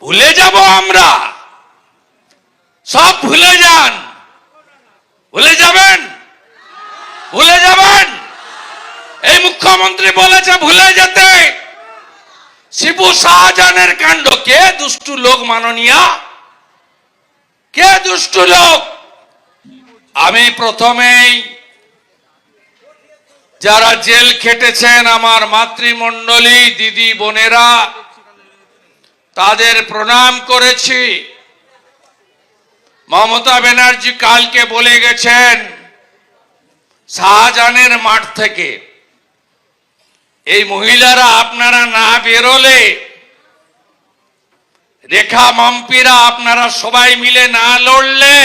ভুলে যাব আমরা, সব ভুলে যান। ভুলে যাবেন, ভুলে যাবেন। এই মুখ্যমন্ত্রী বলেছে ভুলে যেতে। শিবু শাহজাহানের কাণ্ড, কে দুষ্টু লোক মাননীয়া, কে দুষ্টু লোক। আমি প্রথমেই যারা জেল খেটেছেন আমার মাতৃমণ্ডলী দিদি বোনেরা, তাদের প্রণাম করেছি। মমতা ব্যানার্জি কালকে বলে গেছেন শাহজাহানের মাঠ থেকে, এই মহিলারা আপনারা না বেরোলে, রেখা মাম্পিরা আপনারা সবাই মিলে না লড়লে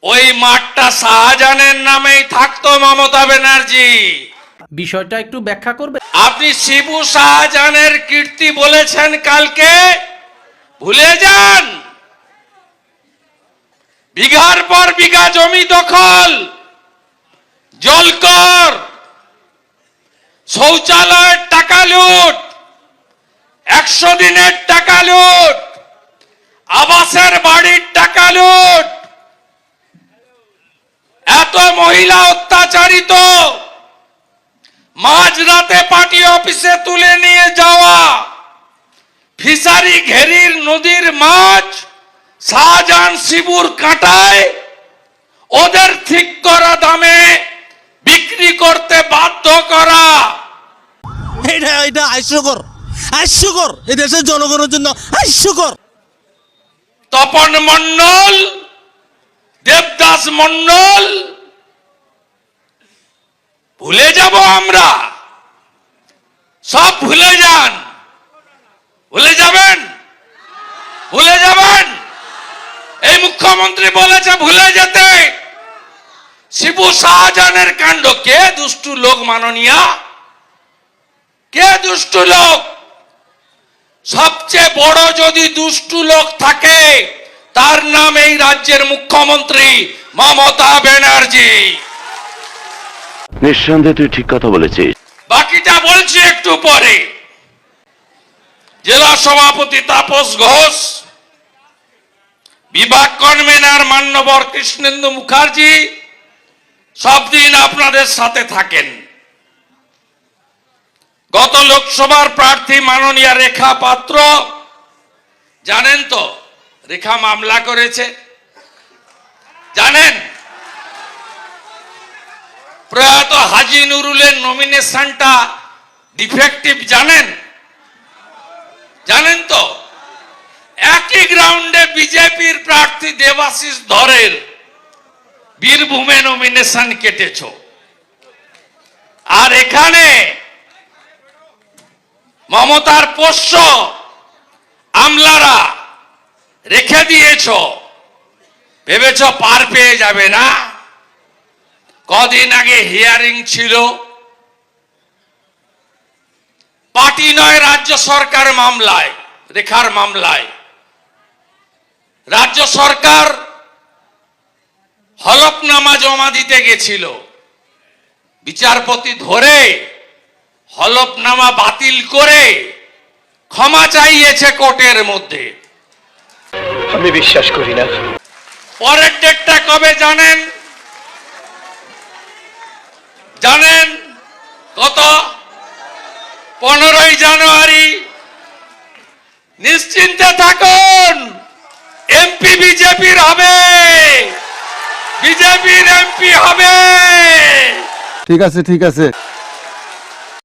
ওই মাঠটা শাহজাহানের নামেই থাকতো। মমতা ব্যানার্জি, বিষয়টা একটু ব্যাখ্যা করবে? আপনি শিবু শাহজাহানের কীর্তি বলেছেন কালকে, ভুলে যান। বিঘার পর বিঘা জমি দখল, জলকর, শৌচালয়ের টাকা লুট, 100 দিনের টাকা লুট, আবাসের বাড়ির টাকা লুট, এত মহিলা অত্যাচারিত, মাঝরাতে পার্টি অফিসে তুলে নিয়ে যাওয়া, ফিশারি ঘেরির নদীর মাছ শাহজাহান শিবুর কাঁটায় ওদের ঠিক করা দামে বিক্রি করতে বাধ্য করা, এটা হাস্যকর, হাস্যকর, এই দেশের জনগণের জন্য হাস্যকর। তপন মণ্ডল, দেবদাস মণ্ডল, ভুলে যাব আমরা, সব ভুলে যান। ভুলে যাবেন, ভুলে যাবেন। এই মুখ্যমন্ত্রী বলেছে ভুলে যেতে। শিবু শাহজাহানের কাণ্ড, কে দুষ্টু লোক মাননীয়া, কে দুষ্টু লোক। সবচেয়ে বড় যদি দুষ্টু লোক থাকে তার নাম এই রাজ্যের মুখ্যমন্ত্রী মমতা ব্যানার্জি। নিঃসন্দেহে তুই ঠিক কথা বলেছিস। বাকিটা বলছি একটু পরে। জেলা সভাপতি তাপস ঘোষ, বিভাগ কনভেনার মান্যবর কৃষ্ণেন্দু মুখার্জি সব দিন আপনাদের সাথে থাকেন। গত লোকসভার প্রার্থী মাননীয়া রেখা পাত্র, জানেন তো রেখা মামলা করেছে, জানেন? প্রয়াত হাজি নুরুলের নমিনেশনটা ডিফেক্টিভ, জানেন? জানেন তো? একই গ্রাউন্ডে বিজেপির প্রার্থী দেবাশিস ধরের বীরভূমে নমিনেশন কেটেছ, আর এখানে মমতার পোষ্য আমলারা রেখে দিয়েছ। ভেবেছ পার পেয়ে যাবে না? কদিন আগে হিয়ারিং ছিল, পার্টি নয় রাজ্য সরকার মামলায়, রেখার মামলায় রাজ্য সরকার হলফনামা জমা দিতে গেছিল, বিচারপতি ধরে হলফনামা বাতিল করে ক্ষমা চাইয়েছে কোর্টের মধ্যে। আমি বিশ্বাস করি না। পরের ডেটটা কবে জানেন? জানেন কত? 15ই জানুয়ারি। নিশ্চিন্তে থাকুন, এমপি বিজেপির হবে, বিজেপির এমপি হবে। ঠিক আছে, ঠিক আছে।